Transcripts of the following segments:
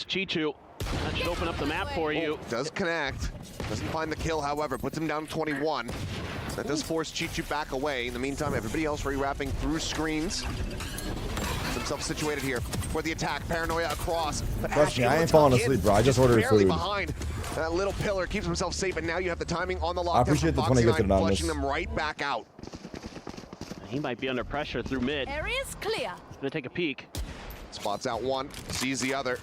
Chichu, that should open up the map for you. Does connect. Doesn't find the kill, however. Puts him down to 21. That does force Chichu back away. In the meantime, everybody else rewrapping through screens. Gets himself situated here for the attack. Paranoia across. But Trust me, I ain't falling asleep, bro. I just ordered barely food. behind. That little pillar keeps himself safe, and now you have the timing on the lockdown. I appreciate the 20 gifted anonymous. Flushing them right back out. He might be under pressure through mid. Area's clear. He's gonna take a peek. Spots out one, sees the other.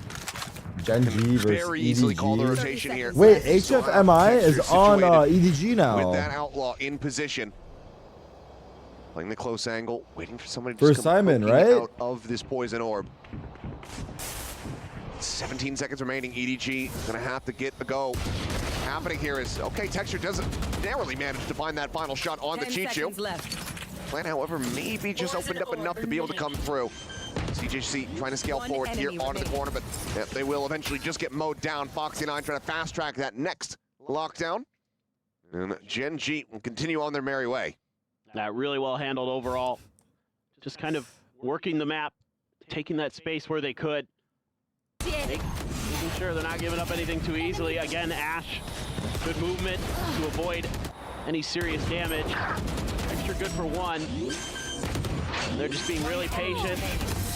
GENG Vs Very easily call the EDG. rotation here. Wait, HFMI is on EDG now. With that outlaw in position. Playing the close angle, waiting for somebody to For just come Simon, poking right? out of this poison orb. 17 seconds remaining. EDG is going to have to get a go. Happening here is, okay, Texture doesn't narrowly manage to find that final shot on the Chichu. Plan, however, maybe just opened up enough to be able to come through. CJC trying to scale forward here onto the corner, but they will eventually just get mowed down. Foxy9 trying to fast track that next lockdown. And Gen G will continue on their merry way. That really well handled overall. Just kind of working the map, taking that space where they could. Making sure they're not giving up anything too easily. Again, Ash, good movement to avoid any serious damage. Extra good for one. They're just being really patient.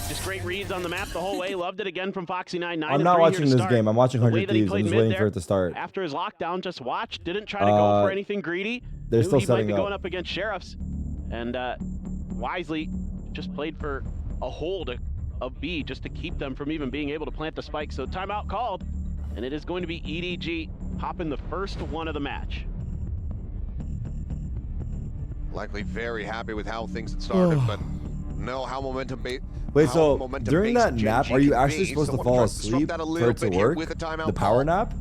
Just great reads on the map the whole way. Loved it again from Foxy9. I'm not watching this game. I'm watching 100 Thieves. I'm just waiting for it to start. After his lockdown, just watched. Didn't try to go for anything greedy. They're still he might setting be up. going up against Sheriffs. And wisely just played for a hold of B just to keep them from even being able to plant the spike. So timeout called. And it is going to be EDG popping the first one of the match. Likely very happy with how things had started, but know how momentum based. Wait, so during that nap, are you actually supposed to fall asleep for it to work? The power nap?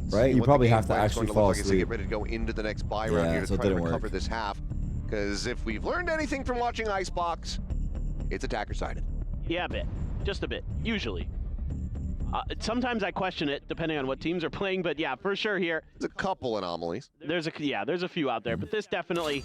Right? You probably have to actually fall asleep. Get ready to go into the next buy round here to try to recover this half. Because if we've learned anything from watching Icebox, it's attacker-sided. Yeah, a bit. Just a bit. Usually. Sometimes I question it, depending on what teams are playing, but yeah, for sure here. There's a couple anomalies. There's a few out there, but this definitely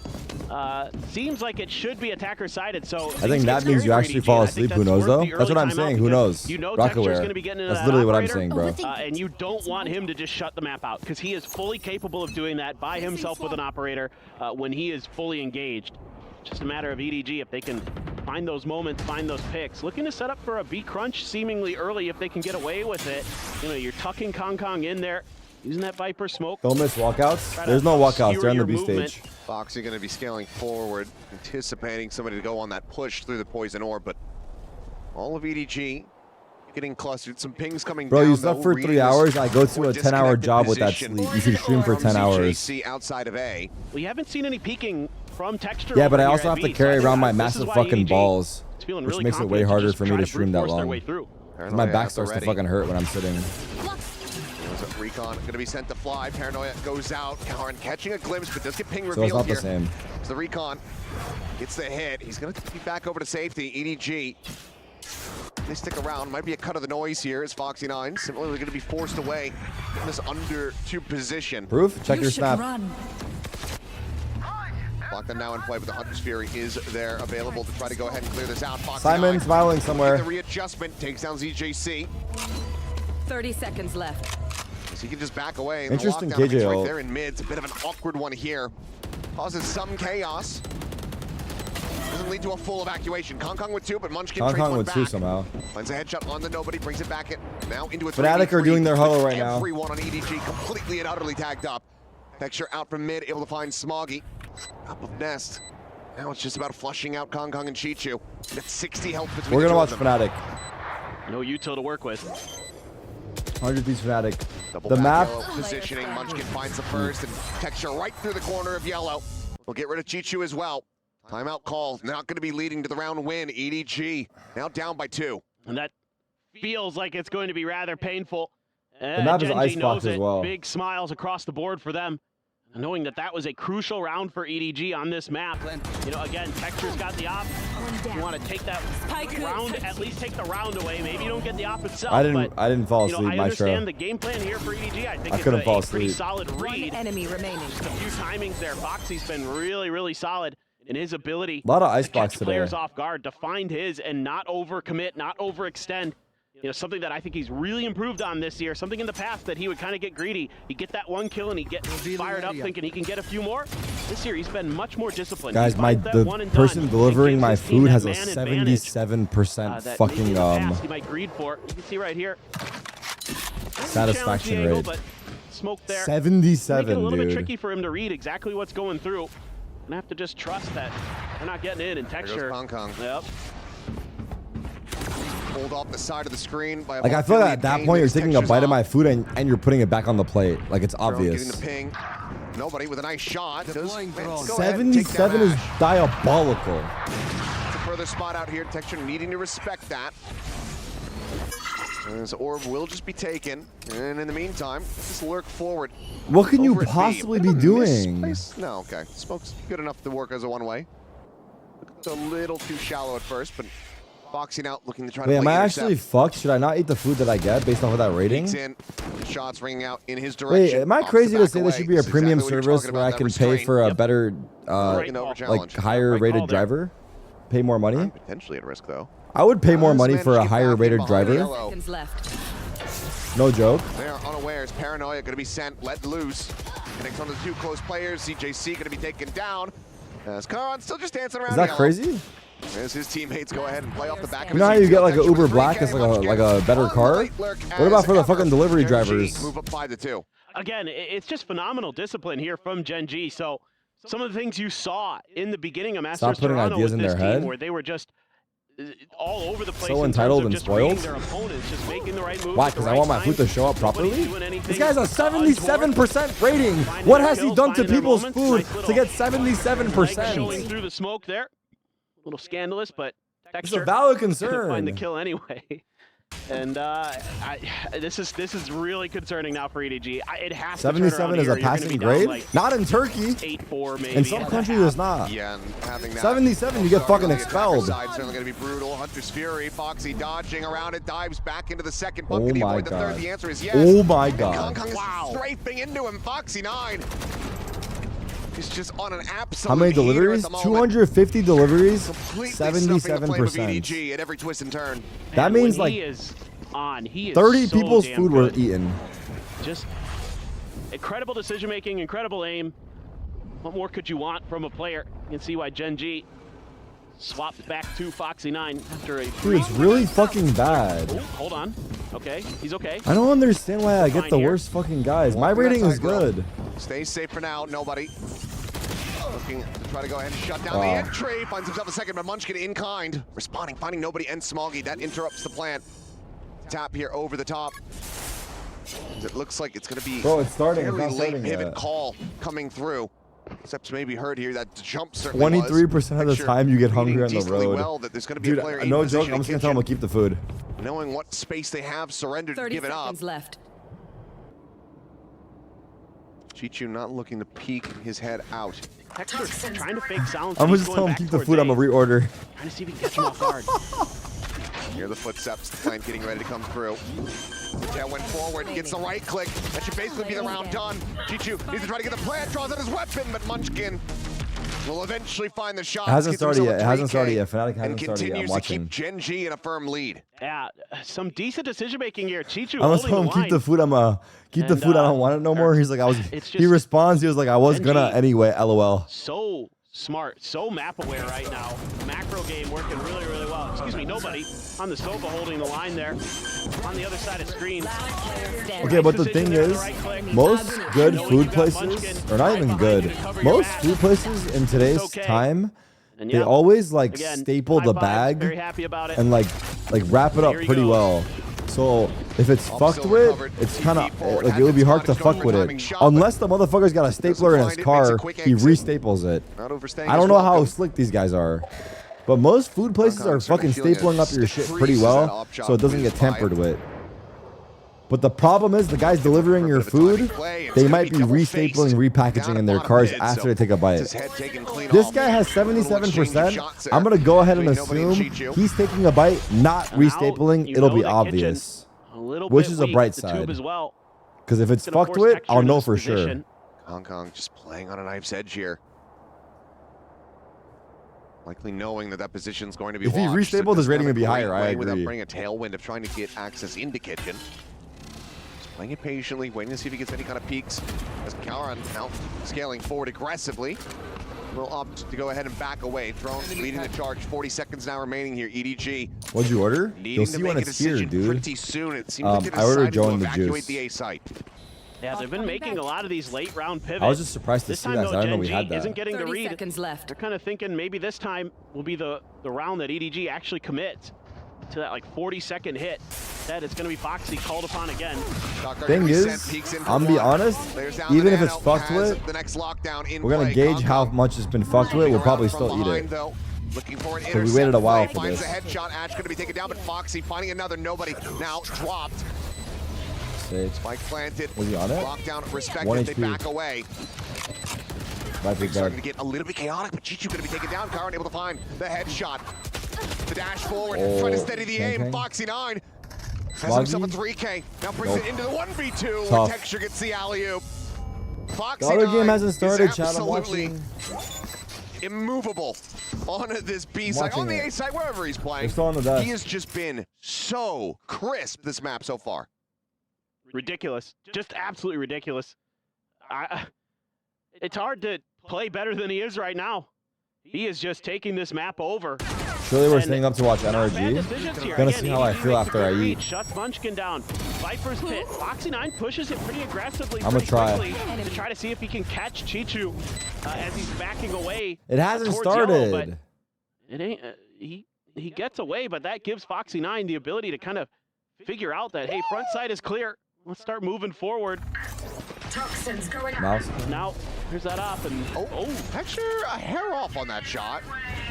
seems like it should be attacker-sided. So I think that means you actually fall asleep. Who knows, though? That's what I'm saying. Who knows? You know Texture's going to be getting into That's literally what I'm saying, bro. And you don't want him to just shut the map out, because he is fully capable of doing that by himself with an operator when he is fully engaged. Just a matter of EDG if they can find those moments, find those picks. Looking to set up for a B crunch seemingly early if they can get away with it. You know, you're tucking Kong in there, using that Viper smoke. Don't miss walkouts. There's no walkouts. They're on the B stage. Foxy going to be scaling forward, anticipating somebody to go on that push through the poison orb, but all of EDG getting clustered. Some pings coming down. Bro, you slept for 3 hours. I go to a 10-hour job with that sleep. You should stream for 10 hours. Outside of A. We haven't seen any peeking from Texture. Yeah, but I also have to carry around my massive fucking balls, which makes it way harder for me to stream that long. My back starts to fucking hurt when I'm sitting. Recon going to be sent to fly. Paranoia goes out. Karen catching a glimpse, but does get ping revealed so it's not here. the same. So the Recon gets the hit. He's going to be back over to safety. EDG. They stick around. Might be a cut of the noise here as Foxy9 similarly going to be forced away in this under 2 position. Proof? Check your snap. Lockdown now in play, but the Hunter's Fury is there available to try to go ahead and clear this out. Simon's smiling somewhere. The readjustment takes down ZJC. 30 seconds left. So he can just back away. Interesting the KJ right there in mid. It's a bit of an awkward one here. Causes some chaos. Doesn't lead to a full evacuation. Kong with 2, but Munchkin trades one with back. 2 somehow. Finds a headshot on the nobody, brings it back in. Now into a 3v3. Fnatic are doing their huddle right now. Everyone on EDG completely and utterly tagged up. Texture out from mid, able to find Smoggy. Top of Nest. Now it's just about flushing out Kong and Chichu. Got 60 health between We're the gonna two watch of them. Fnatic. No util to work with. 100 Thieves Fnatic. Double the map. Positioning. Munchkin finds the first and Texture right through the corner of yellow. We'll get rid of Chichu as well. Timeout call. Not going to be leading to the round win. EDG now down by 2. And that feels like it's going to be rather painful. The map is Icebox as well. Big smiles across the board for them, knowing that that was a crucial round for EDG on this map. You know, again, Texture's got the op. You want to take that round, at least take the round away. Maybe you don't get the op itself. I didn't fall asleep. I understand the game plan here for EDG. I think it's a pretty solid read. One enemy remaining. Just a few timings there. Foxy's been really, really solid in his ability a lot of to Icebox catch today. Players off guard, to find his and not overcommit, not overextend. You know, something that I think he's really improved on this year, something in the past that he would kind of get greedy. He'd get that one kill and he'd get fired up thinking he can get a few more. This year he's been much more disciplined. Guys, the person delivering my food has a 77% fucking he might greed for. You can see right here. satisfaction rate. But smoke there. 77, Make it a little dude. bit tricky for him to read exactly what's going through. And have to just trust that they're not getting in texture. Hong Kong. Yep. Pulled off the side of the screen by Like, I feel like at that point you're taking a bite of my food and you're putting it back on the plate. Like, it's obvious. Getting the ping. Nobody with a nice shot. 77 is diabolical. It's a further spot out here. Texture needing to respect that. This orb will just be taken. And in the meantime, just lurk forward. What can you possibly be doing? No, okay. Smoke's good enough to work as a one-way. It's a little too shallow at first, but boxing out, looking to try to Wait, play am I intercept. actually fucked? Should I not eat the food that I get based off of that rating? In, shots ringing out in his direction. Wait, am I crazy to say there should be a premium service where I can pay for a better, like, higher rated driver? Pay more money? I'm potentially at risk, though. I would pay more money for a higher rated driver. No joke. They are unawares. Paranoia going to be sent, let loose. Connects on the two close players. CJC going to be taken down. As Karan still just dancing around. Is that crazy? As his teammates go ahead and play off the back of You know how you get like an Uber Black as like a better car? What about for the fucking delivery drivers? Move up 5-2. Again, it's just phenomenal discipline here from GENG. So some of the things you saw in the beginning of Masters Toronto with this team where they were just all over the place. So entitled and spoiled. Their opponents, just making the right moves. Why? Because I want my food to show up properly? This guy's a 77% rating. What has he done to people's food to get 77%? Showing through the smoke there. A little scandalous, but it's a valid concern. Find the kill anyway. And this is really concerning now for EDG. It has 77 is a passing grade? Like not in Turkey. 8-4 maybe. In some countries it's not. Yeah, and having that 77, you get fucking expelled. Certainly going to be brutal. Hunter's Fury, Foxy dodging around it, dives back into the second. Oh Can he my avoid the third? god. The answer is yes. Oh my god. Kong is strafing into him. Foxy 9. He's just on an absolute. How many deliveries? 250 deliveries. 77%. At every twist and turn. That means like 30 people's food were eaten. Just incredible decision making, incredible aim. What more could you want from a player? You can see why GENG swaps back to Foxy 9 after a. Dude, it's really fucking bad. Oh, hold on. Okay, he's okay. I don't understand why I get the worst fucking guys. My rating is good. Stay safe for now. Nobody. Looking to try to go ahead and shut down the entry. Finds himself a second, but Munchkin in kind. Responding, finding nobody, and Smoggy. That interrupts the plan. Tap here over the top. It looks like it's going to be it's starting. a fairly late pivot call coming through. Except maybe heard here that jump certainly 23% of the time you get hungry on the road. Well that there's going to be a player no joke, I'm just going to tell him to keep the food. Knowing what space they have surrendered and given up. 30 seconds left. Chichu not looking to peek his head out. Hector's trying to fake sounds. I'm just telling him keep the food. I'm gonna reorder. Trying to see if he can catch him off guard. Hear the footsteps. The plant getting ready to come through. Yeah, went forward. Gets the right click. That should basically be the round done. Chichu needs to try to get the plant. Draws out his weapon, but Munchkin will eventually find the shot. It hasn't started yet. It hasn't started yet. Fnatic hasn't started yet. I'm continues watching. to keep GENG in a firm lead. Yeah, some decent decision making here. Chichu. I was telling him keep the food. Keep the food. I don't want it no more. He's like he responds. He was like I was gonna anyway. LOL. So smart, so map aware right now. Macro game working really, really well. Excuse me, nobody on the sofa holding the line there. On the other side of screen. Okay, but the thing is, most good food places, or not even good, most food places in today's time, they always like staple the bag and like wrap it up pretty well. So if it's fucked with, it's kind of like it would be hard to fuck with it. Unless the motherfucker's got a stapler in his car, he restaples it. I don't know how slick these guys are. But most food places are fucking stapling up your shit pretty well, so it doesn't get tampered with. But the problem is the guys delivering your food, they might be restapling, repackaging in their cars after they take a bite. This guy has 77%. I'm going to go ahead and assume he's taking a bite, not restapling. It'll be obvious, which is a bright side. Because if it's fucked with, I'll know for sure. Hong Kong just playing on a knife's edge here. Likely knowing that that position's going to be If he watched. restabled, his rating would be higher. I Without agree. bringing a tailwind of trying to get access into kitchen. Just playing it patiently, waiting to see if he gets any kind of peaks. As Karan now scaling forward aggressively. Will opt to go ahead and back away. Drone leading the charge. 40 seconds now remaining here. EDG. What'd you order? You'll see when it's here, dude. Pretty soon. It seems like they I ordered decided to Joe in the evacuate juice. the A site. Yeah, they've been making a lot of these late round pivots. I was just surprised to this see time, that. though, I didn't know we GENG had that. isn't getting the 30 read. seconds left. They're kind of thinking maybe this time will be the round that EDG actually commits to that like 40-second hit. That it's going to be Foxy called upon again. Thing is, I'm gonna be honest, even if it's fucked with, the next lockdown in we're gonna gauge how much it's been fucked with. We'll probably still eat it. Looking for an So we waited a while for finds this. a headshot. Ash going to be taken down, but Foxy finding another. Nobody now dropped. Sage. Spike planted. Was he on it? Lockdown respected. 1 They HP. back away. Viper's Starting to dead. get a little bit chaotic, but Chichu going to be taken down. Karan able to find the headshot. The dash forward, trying to steady the aim. Gang. Foxy 9 has Smoggy? himself a 3K. Now brings Nope. it into the 1v2. Tough. Texture gets the alley-oop. Foxy The other 9 game hasn't started, is chat. I'm absolutely watching. immovable on this B side, watching on the it. A side, wherever he's playing. They're still on the desk. He has just been so crisp this map so far. Ridiculous. Just absolutely ridiculous. It's hard to play better than he is right now. He is just taking this map over. Surely we're And staying up to watch not bad decisions NRG. here. Gonna Again, see how I EDG feel makes a after I good read, eat. Shuts Munchkin down. Viper's pit. Foxy 9 pushes it pretty aggressively. I'ma pretty try. quickly to try to see if he can catch Chichu as he's backing away. It hasn't towards yellow, but started. it ain't. He gets away, but that gives Foxy 9 the ability to kind of figure out that hey, front side is clear. Let's start moving forward. Mouse. Now here's that op and Texture a hair off on that shot.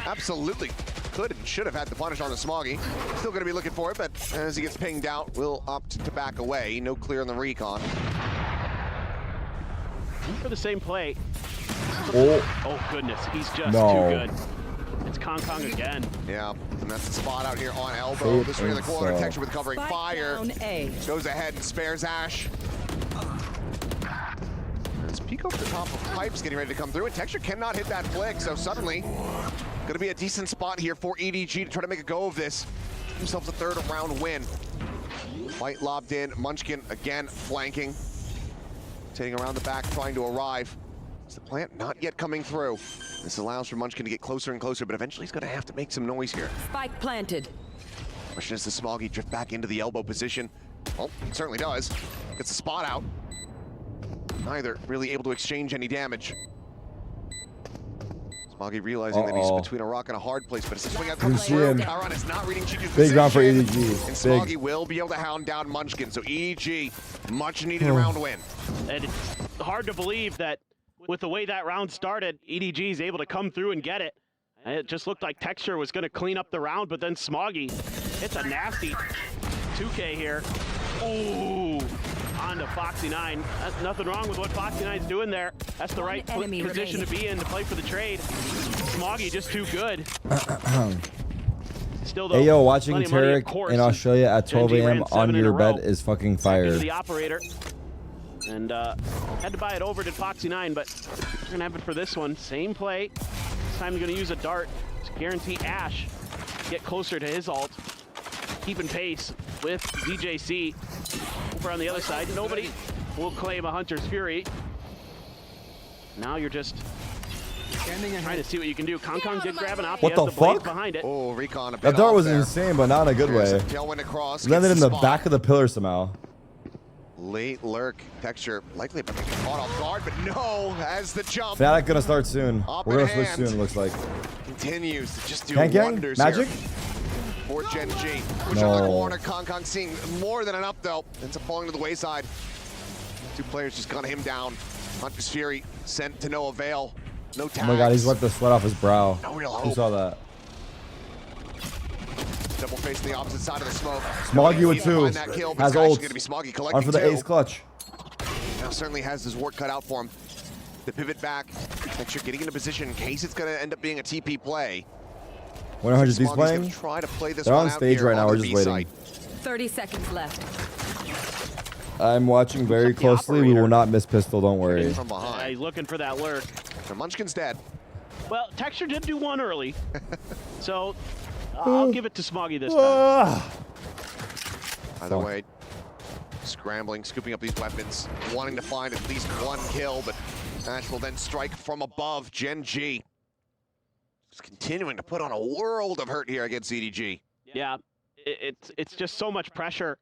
Absolutely could and should have had the punish on the Smoggy. Still going to be looking for it, but as he gets pinged out, will opt to back away. No clear on the recon. for the same play. Oh, Goodness, he's just No. too good. It's Kong again. Yeah, and that's the spot out here on elbow. This way in the corner, so. Texture with covering Spike fire. down A. Goes ahead and spares Ash. There's Peek over the top of Pipes getting ready to come through, and Texture cannot hit that flick, so suddenly gonna be a decent spot here for EDG to try to make a go of this. Give themselves a third round win. Fight lobbed in, Munchkin again flanking. Taking around the back, trying to arrive. Is the plant not yet coming through? This allows for Munchkin to get closer and closer, but eventually he's gonna have to make some noise here. Spike planted. Question is, does Smoggy drift back into the elbow position? Oh, it certainly does. Gets the spot out. Neither really able to exchange any damage. Smoggy realizing that he's between a rock and a hard place, but it's a swing out comes through. him. Karan is not reading Chichu's Big position. round for EDG. And Smoggy Big. will be able to hound down Munchkin, so EDG, much needed round win. And it's hard to believe that with the way that round started, EDG is able to come through and get it. And it just looked like Texture was going to clean up the round, but then Smoggy hits a nasty 2K here. Ooh, on to Foxy 9. That's nothing wrong with what Foxy 9's doing there. That's the right enemy position to be in to play for the trade. Smoggy just too good. Still though, Hey yo, watching plenty of money, of Tarik course, in and Australia at 12 GENG ran a.m. 7 on in your a row. bed is fucking Back fire. into the operator. And had to buy it over to Foxy 9, but we're gonna have it for this one. Same play. This time you're gonna use a dart to guarantee Ash get closer to his ult. Keeping pace with DJC. Over on the other side, nobody will claim a Hunter's Fury. Now you're just trying to see what you can do. Kong did grab an op. What He has the blades fuck? behind it. Oh, recon a bit That dart off was there. insane, but not in a good There's way. a tailwind across. Landed gets in the spot. back of the pillar somehow. Late lurk. Texture likely about to get caught off guard, but no, as the jump Fnatic gonna start soon. Up We're in gonna switch hand. soon, looks like. continues to just do Gang Gang? wonders Magic? here for Gen G. Push No. on the corner, Kong seeing more than enough though. Ends up falling to the wayside. Two players just gun him down. Hunter's Fury sent to no avail. No tags. Oh my god, he's wiped the sweat off his brow. No real Who hope. saw that? Double facing the opposite side of the smoke. Smoggy with Need to two. find that kill, but Has it's actually ult. gonna be Smoggy On collecting for the two. ace clutch. Now certainly has his work cut out for him. The pivot back. Texture getting into position in case it's gonna end up being a TP play. Wonder how he's Smoggy's playing. gonna try to play this They're one on out stage here right now, on we're the just B waiting. side. 30 seconds left. I'm watching very Looks like the closely. We will operator. not miss pistol, don't worry. From Yeah, behind. he's looking for that lurk. So Munchkin's dead. Well, Texture did do one early, so I'll give it to Smoggy this time. Either way, scrambling, scooping up these weapons, wanting to find at least one kill, but Ash will then strike from above. GENG just continuing to put on a world of hurt here against EDG. Yeah, it's just so much pressure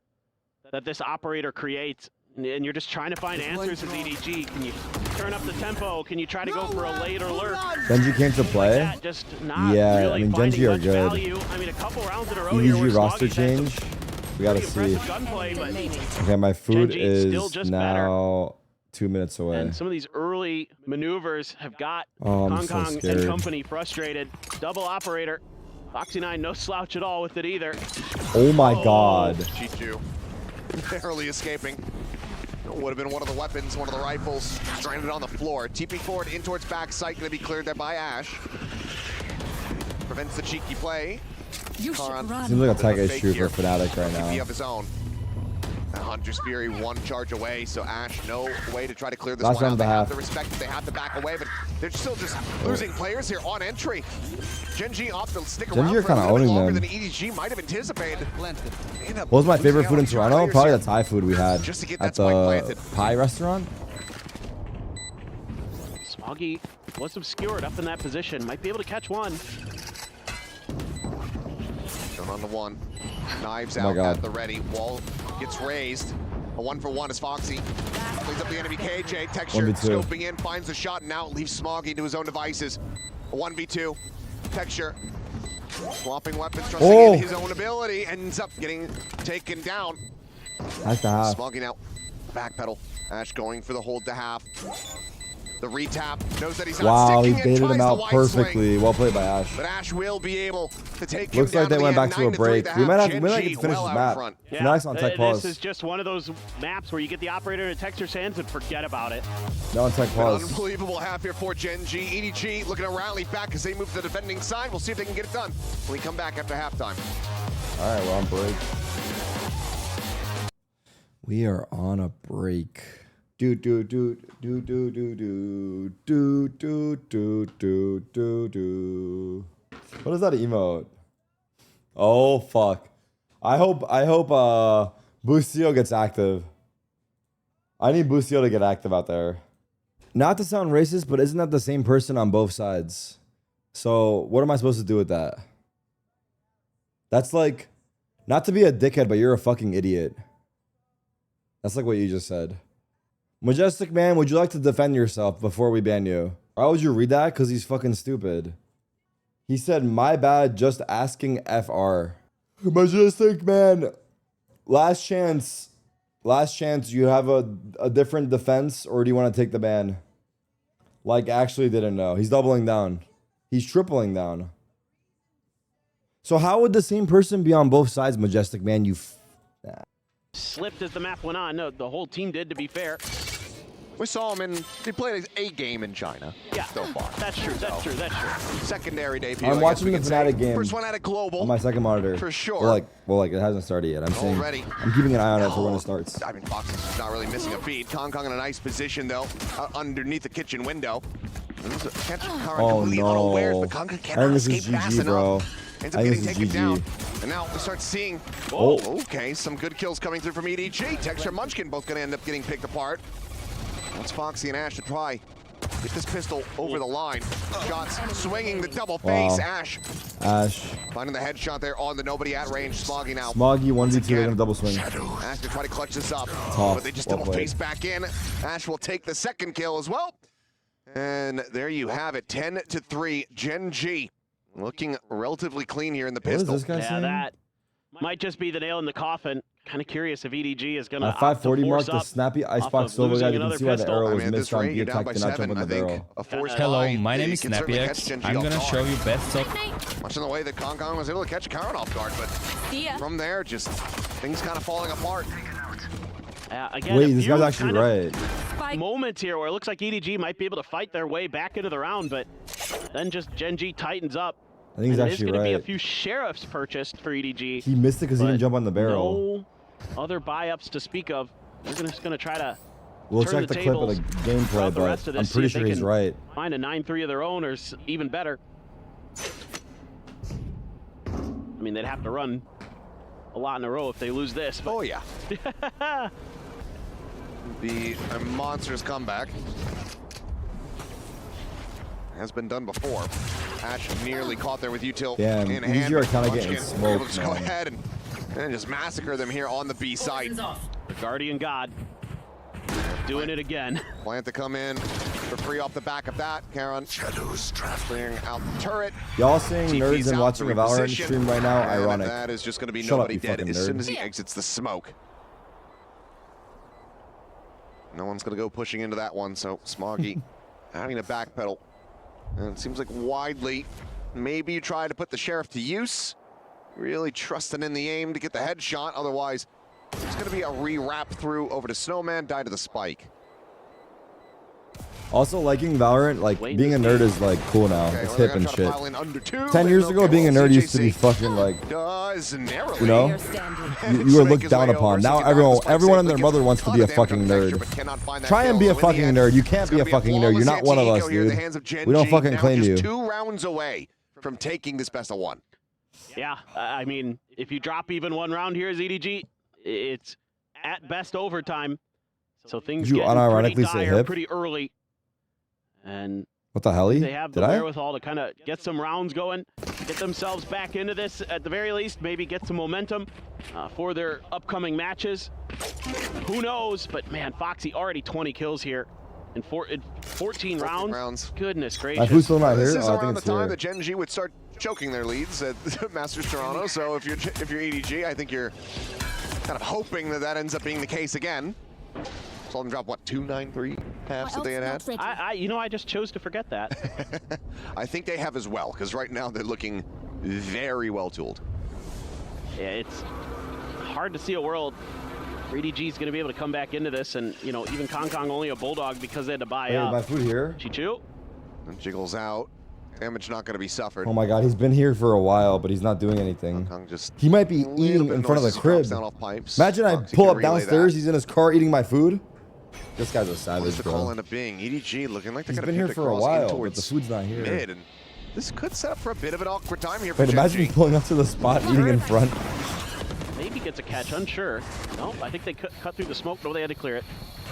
that this operator creates, and you're just trying to find answers as EDG. Can you turn up the tempo? Can you try to go for a late alert? GENG came to play. Like just not Yeah, really I mean, finding GENG are much good. value. I mean, a couple rounds in a row here where EDG roster Smoggy's had some change. We gotta pretty see. impressive gunplay, but Okay, my food GENG still is just now 2 minutes away. and some of these early maneuvers have got Oh, I'm Kong so Kong and scared. company frustrated. Double operator. Foxy9 no slouch at all with it either. Oh my god. G2 barely escaping. Would have been one of the weapons, one of the rifles, stranded on the floor. TP forward in towards backside, going to be cleared there by Ash. Prevents the cheeky play. You should run. Seems like a tech Bit of a issue fake for Fnatic right TP now. of his own. Hunter's Fury one charge away, so Ash no way to try to clear this Last one round out. They and a have half. to respect it. They have to back away, but they're still just losing players here on entry. GENG opt to stick GENG around are for a kinda little bit owning longer them. than EDG might have anticipated. What was my favorite food in Toronto? Probably the Thai food we had Just to get at that spike the planted. pie restaurant. Smoggy was obscured up in that position. Might be able to catch one. Going on the one. Knives Oh my out God. at the ready. Wall gets raised. A 1-for-1 is Foxy. Cleans up the enemy KJ. Texture 1v2. scoping in, finds the shot, and now leaves Smoggy to his own devices. A 1v2. Texture swapping weapons, trusting in his own ability, ends up getting taken down. Half to half. Smoggy now backpedal. Ash going for the hold to half. The retap, knows that he's not Wow, he sticking and baited tries him the out wide swing. perfectly. Well played by Ash. But Ash will be able to take Looks him like down they went to the back end. to a 9-3 break. the We might half. have to GENG finish this well out map. front. Yeah, Fnatic's on tech pause. This is just one of those maps where you get the operator in Texture's hands and forget about it. No on tech An pause. unbelievable half here for GENG. EDG looking to rally back as they move to the defending side. We'll see if they can get it done when we come back after halftime. All right, we're on break. We are on a break. Do do do do do do do do do do do do do. What is that emote? Oh fuck! I hope Boostio gets active. I need Boostio to get active out there. Not to sound racist, but isn't that the same person on both sides? So what am I supposed to do with that? That's like, not to be a dickhead, but you're a fucking idiot. That's like what you just said. Majestic Man, would you like to defend yourself before we ban you? Why would you read that? Because he's fucking stupid. He said, my bad, just asking FR. Majestic Man, last chance. Last chance, you have a different defense, or do you want to take the ban? Like, actually didn't know. He's doubling down. He's tripling down. So how would the same person be on both sides, Majestic Man? Slipped as the map went on. No, the whole team did, to be fair. We saw him he played a game in China. Yeah, so far. That's true. That's true. That's true. Secondary debut. I'm I watching guess we the can say. Fnatic game. First one at a global. On my second monitor. For sure. Well, like it hasn't started yet. I'm saying Already. I'm keeping an eye on it for when it starts. I mean, Fox is not really missing a beat. Kong Kong in a nice position, though, underneath the kitchen window. Oh, no. Unawares, but Kong I think cannot this is escape fast GG, bro. enough. Ends up I think getting this is taken GG. down. And now we start seeing, okay, some good kills coming through from EDG. Texture and Munchkin both going to end up getting picked apart. That's Foxy and Ash to try. Get this pistol over the line. Shots swinging the double face. Ash finding the headshot there on the nobody at range. Smoggy now. Smoggy 1v2, they're gonna double swing. Ash to try to clutch this up, Tough. but they just Well double played. face back in. Ash will take the second kill as well. And there you have it, 10-3. GENG looking relatively clean here in the What is pistol. this guy Yeah, saying? that might just be the nail in the coffin. Kind of curious if EDG is going to At 540 mark, the snappy icebox Silva guy, you can see why the arrow I was mean, at this missed on rate, you're the down by attack, did not 7. jump I in the think barrel. a forced Hello, buy, my name you is can certainly catch SnappyX. GENG I'm off gonna guard. show you best of. Much in the way that Kong Kong was able to catch Karen off guard, but from there, just things kind of falling apart. Again, Wait, a this few guy's actually kind of right. moments here where it looks like EDG might be able to fight their way back into the round, but then just GENG tightens up. I think he's and actually there's going to be a right. few sheriffs purchased for EDG. He missed it because he but didn't jump on the barrel. No other buy-ups to speak of. We're just going to try to We'll turn check the clip of the gameplay, throughout the but rest of this, I'm see pretty if they sure he's can right. Find a 9-3 of their own, or even better. I mean, they'd have to run a lot in a row if they lose this. But Oh, yeah. Be a monstrous comeback. Has been done before. Ash nearly caught there with util Damn, in EDG hand. are kinda Munchkin getting smoked, able to just go man. ahead and just massacre them here on the B side. the Guardian God doing it again. Plant to come in for free off the back of that. Karen clearing out the turret. Y'all seeing TP's nerds and out watching to a Valorant reposition. stream right now? And Ironic. that is just going to be Shut up, nobody you dead fucking as soon nerd. as he exits the smoke. No one's going to go pushing into that one, so Smoggy having to backpedal. And it seems like widely, maybe you try to put the Sheriff to use. Really trusting in the aim to get the headshot. Otherwise, it's going to be a re-wrap through over to Snowman, die to the spike. Also, liking Valorant, like, being a nerd is, like, cool now. Okay, It's well, hip they're and gonna try to shit. pile in under 2, 10 years ago, okay, being a well, nerd used to be CJC fucking, like, does narrowly. you know? Player standing. You were Make looked his down way upon. over, Now sticking down the everyone and spike, their mother gets wants to ton be a of damage fucking on the texture, nerd. but cannot find that Try and kill. be a So in the fucking end, nerd. You can't it's be gonna a fucking nerd. You're flawless not one of us, anti-eco here in the dude. hands of Gen We don't G, fucking now claim just you. 2 rounds away from taking this best of 1. Yeah, I mean, if you drop even 1 round here as EDG, it's at best overtime. So things Did you get pretty unironically say dire hip? pretty early. And What the hell? they have the Did I? wherewithal to kind of get some rounds going, get themselves back into this at the very least, maybe get some momentum for their upcoming matches. Who knows? But man, Foxy already 20 kills here in 14 rounds. Goodness gracious. My food's still not here? This is Oh, I around think the it's time here. that Gen G would start choking their leads at Masters Toronto. So if you're EDG, I think you're kind of hoping that that ends up being the case again. Saw them drop, what, 2-9-3 halves that they had? I just chose to forget that. I think they have as well, because right now they're looking very well tooled. Yeah, it's hard to see a world where EDG is going to be able to come back into this, and even Kong only a Bulldog because they had to buy Hey, up. my food here? Chichu. And jiggles out. Damage not going to be suffered. Oh my god, he's been here for a while, but he's not doing anything. Kong just He might be a little eating bit in front of the noisy, crib. drops down off pipes. Imagine I Foxy pull can up relay downstairs, that. he's in his car eating my food. This guy's a savage, What's the call bro. end up being? EDG looking like they're He's going been to here pivot for a across in while, but towards the food's not here. mid, and this could set up for a bit of an awkward time here for Wait, Gen imagine G. he's pulling up to the spot, eating in front. Maybe gets a catch, unsure. No, I think they cut through the smoke, but they had to clear it.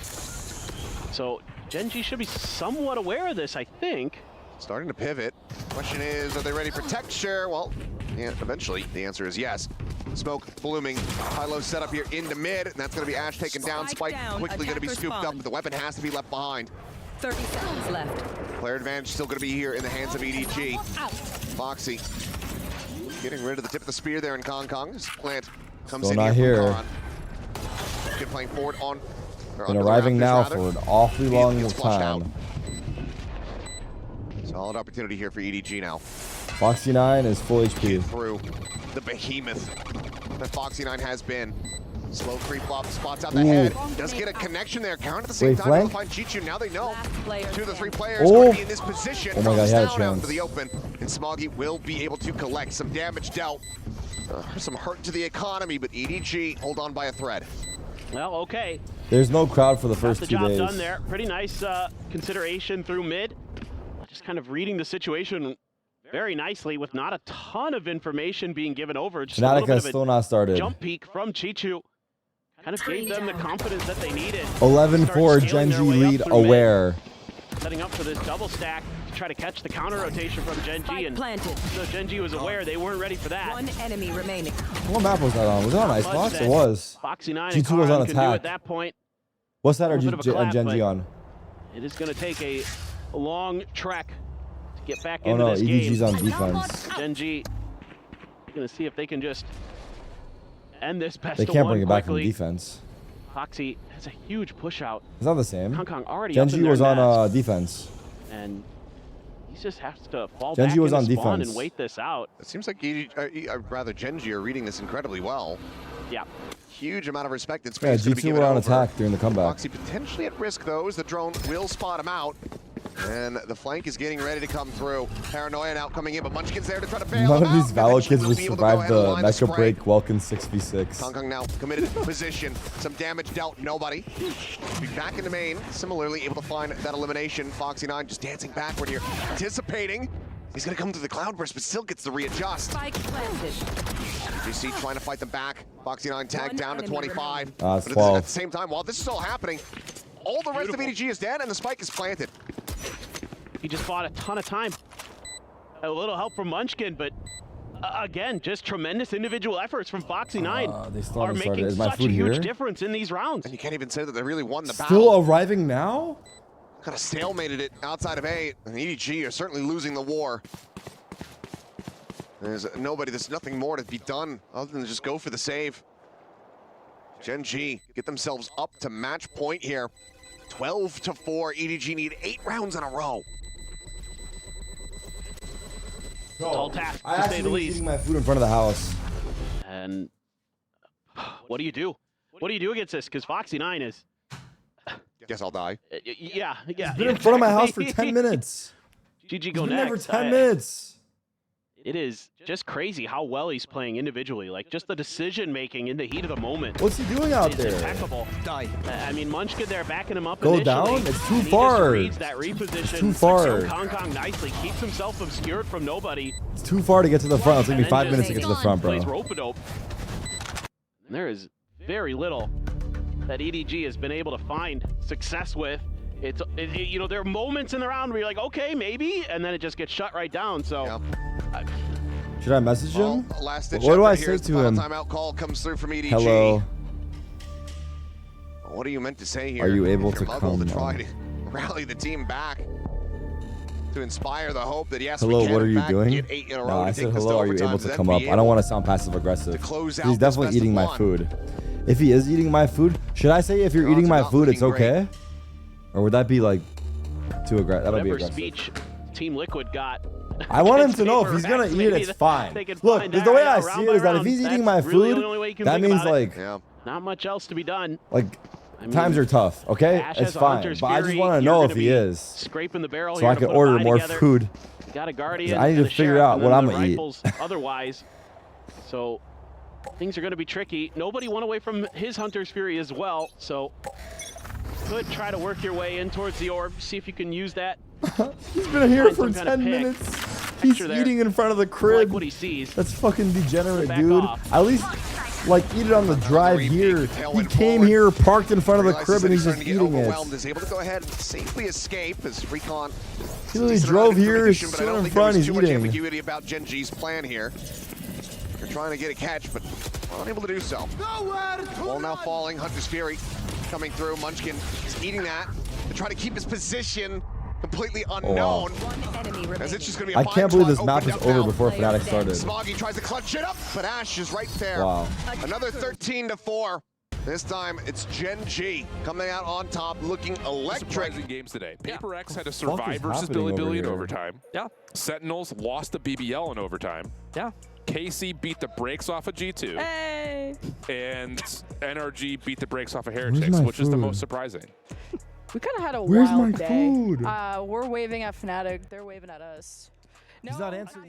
So Gen G should be somewhat aware of this, I think. Starting to pivot. Question is, are they ready for texture? Well, yeah, eventually the answer is yes. Smoke blooming. High-low setup here into mid, and that's going to be Ash taken down. Spike quickly going to be scooped up, but the weapon has to be left behind. 30 seconds left. Player advantage still going to be here in the hands of EDG. Foxy getting rid of the tip of the spear there in Kong. This plant comes Still in not here here. from Karan. Good playing forward on. Been arriving now for an awfully long Gets flushed out. time. Solid opportunity here for EDG now. Foxy 9 is full HP. Through the behemoth that Foxy 9 has been. Slow creep up, spots out the head. Does get a connection there. Count at the same Wait, time. Flank? They'll find Chichu. Now they know. Last player 2 of the 3 standing. players Oh. going to be in this position. Oh my God, he had a Down out into chance. the open. And Smoggy will be able to collect some damage dealt. Some hurt to the economy, but EDG hold on by a thread. Well, okay. There's no crowd for the Got first the 2 job days. done there. Pretty nice consideration through mid. Just kind of reading the situation very nicely with not a ton of information being given over. Just a little bit Fnatic of still a not started. jump peek from Chichu. Kind of gave them the confidence that they needed. 11-4 Start Gen scaling G their way up lead through mid. aware. Setting up for this double stack to try to catch the counter rotation from Gen G. Spike And planted. so Gen G was aware they weren't ready for that. One enemy remaining. What map was that on? Was it on Not Icebox? much It that was. Foxy 9 G2 and was Karan on can do attack. at that point. What's that or Little bit of a clap, Gen G but on? It is going to take a long trek to get back Oh into no, this EDG's game. on defense. Gen G going to see if they can just end this best They of can't one bring it back from quickly. defense. Foxy has a huge push out. It's not the same. Kong already Gen up in G their was on nest, defense. and he just has to fall Gen back G was into on spawn defense. and wait this out. It seems like rather Gen G are reading this incredibly well. Yeah. Huge amount of respect and Yeah, space to be G2 given were on over. attack during the comeback. Foxy potentially at risk though, as the drone will spot him out. And the flank is getting ready to come through. Paranoia now coming in, but Munchkin's there to try to bail None him of these out. Valor Eventually kids will will be able to survive go ahead and the line Mecha spray. Break Welkin 6v6. Kong now committed in position. Some damage dealt, nobody. Be back into main. Similarly, able to find that elimination. Foxy9 just dancing backward here. Anticipating. He's gonna come through the Cloudburst, but still gets to readjust. Spike planted. GC trying to fight them back. Foxy9 tagged down to 25. It's But 12. at the same time, while this is all happening, all the rest of EDG is dead and the spike is planted. He just bought a ton of time. A little help from Munchkin, but again, just tremendous individual efforts from Foxy9 they still are haven't started. making Is my such a food huge here? difference in these rounds. And you can't even say that they really won the Still battle. arriving now? Kind of stalemated it outside of A, and EDG are certainly losing the war. There's nothing more to be done other than just go for the save. GENG get themselves up to match point here. 12-4, EDG need 8 rounds in a row. Tall task, I to say actually the was least. eating my food in front of the house. And what do you do? What do you do against this? Because Foxy9 is... Guess I'll die. Yeah. It's been in front of my house for 10 minutes. GG go It's been there for next. 10 minutes. It is just crazy how well he's playing individually. Like, just the decision-making in the heat of the moment. What's he doing out is there? impeccable. I mean, Munchkin there backing him up Go initially, down? It's too and he far. just reads that reposition. Too far. Kong nicely keeps himself obscured from nobody. It's too far to get to the front. It's going to be And 5 then minutes to just get to the front, plays bro. rope-a-dope. And there is very little that EDG has been able to find success with. You know, there are moments in the round where you're like, okay, maybe, and then it just gets shut right down. So, Yep. Should I message him? Last-ditch What do I effort here say as the to him? final timeout call comes through from EDG. Hello. What are you meant to say here? Are you able If you're to Muggle come to try on? to rally the team back, to inspire the hope that yes, Hello, we can what are in you fact doing? get 8 in a row No, to I take said this hello. Are you overtime, able then to come be up? I able don't want to sound passive aggressive. close out He's this definitely best of eating my one. food. If he is eating my food, should I say if you're Odds eating are my not food, it's looking great. okay? Or would that be like too aggressive? That would be whatever aggressive. speech Team Liquid got. I want him to know if Favor he's gonna X, eat it, maybe it's fine. they could Look, find the out, way yeah, I round see it by is that if round, he's eating that's my really the food, only way you can that think means about it. like, Yeah. Not much else to be done. like I mean, times are tough. Okay, Ash it's has a fine. Hunter's But I just Fury, want to you're know if gonna he be is, scraping the barrel so here I to can put a order buy more together. food. Got a Guardian. I need and to a figure Sheriff, out and what then I'm the gonna eat. rifles otherwise. So things are going to be tricky. Nobody won away from his Hunter's Fury as well. So could try to work your way in towards the orb. See if you can use that. He's been here Find for some kind of 10 pick. minutes. He's Picture there. eating in front of the Like crib. what he sees. That's fucking degenerate, Back dude. off. At least, like, eat it on the drive here. He came here, parked in front of the Realizes crib, that and he's starting just to get eating overwhelmed. it. Is able to go ahead and safely escape as Recon. He literally drove here, stood in front, he's too much eating. ambiguity about GENG's plan here. They're trying to get a catch, but unable to do so. Ball now falling. Hunter's Fury coming through. Munchkin is eating that to try to keep his position completely unknown. One enemy remaining. As it's just going to be a I fine can't believe slot this map is opened up over now. before Fnatic started. Smoggy tries to clutch it up, but Ash is right there. Wow. Another 13-4. This time it's GENG coming out on top, looking electric. Surprising games today. Paper X had to fuck is survive versus happening Billy over Billy in here? overtime. Yeah. Sentinels lost to BBL in overtime. Yeah. KC beat the brakes off of G2. Hey. And NRG beat the brakes off of Where's Heretics, my which is the food? most surprising. We kind of had a Where's wild my day. food? We're waving at Fnatic. They're waving at us. He's not answering my